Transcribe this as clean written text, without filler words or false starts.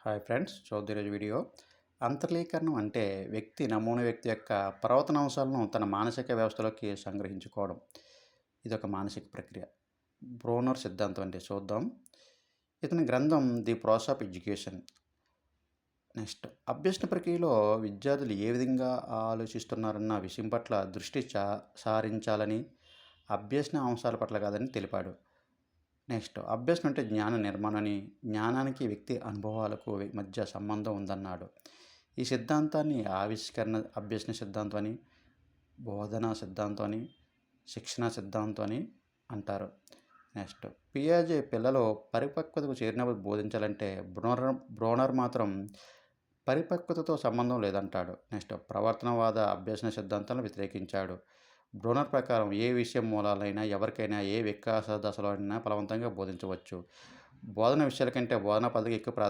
Hi friends, చూద్దాం ఈరోజు video. అంతర్లీకరణం అంటే నమూనా వ్యక్తి యొక్క ప్రవర్తన అంశాలను తన మానసిక వ్యవస్థలోకి సంగ్రహించుకోవడం. ఇదొక మానసిక ప్రక్రియ. బ్రోనర్ సిద్ధాంతం అంటే చూద్దాం. ఇతని గ్రంథం the process of education. Next, అభ్యసన ప్రక్రియలో విద్యార్థులు ఏ విధంగా ఆలోచిస్తున్నారన్న విషయం పట్ల దృష్టి సారించాలని, అభ్యసన అంశాల పట్ల కాదని తెలిపాడు. నెక్స్ట్, అభ్యసనం అంటే జ్ఞాన నిర్మాణాన్ని, జ్ఞానానికి వ్యక్తి అనుభవాలకు మధ్య సంబంధం ఉందన్నాడు. ఈ సిద్ధాంతాన్ని ఆవిష్కరణ అభ్యసన సిద్ధాంతం అని, బోధనా సిద్ధాంతం అని, శిక్షణ సిద్ధాంతం అని అంటారు. నెక్స్ట్, పియాజే పిల్లలు పరిపక్వతకు చేరినప్పుడు బోధించాలంటే బ్రోనర్ మాత్రం పరిపక్వతతో సంబంధం లేదంటాడు. నెక్స్ట్, ప్రవర్తనవాద అభ్యసన సిద్ధాంతాలను వ్యతిరేకించాడు. బ్రోనర్ ప్రకారం ఏ విషయం మూలాలైనా ఎవరికైనా ఏ వికాస దశలో అయినా బలవంతంగా బోధించవచ్చు. బోధన విషయాల కంటే బోధనా పద్ధతికి ఎక్కువ ప్రాధాన్యత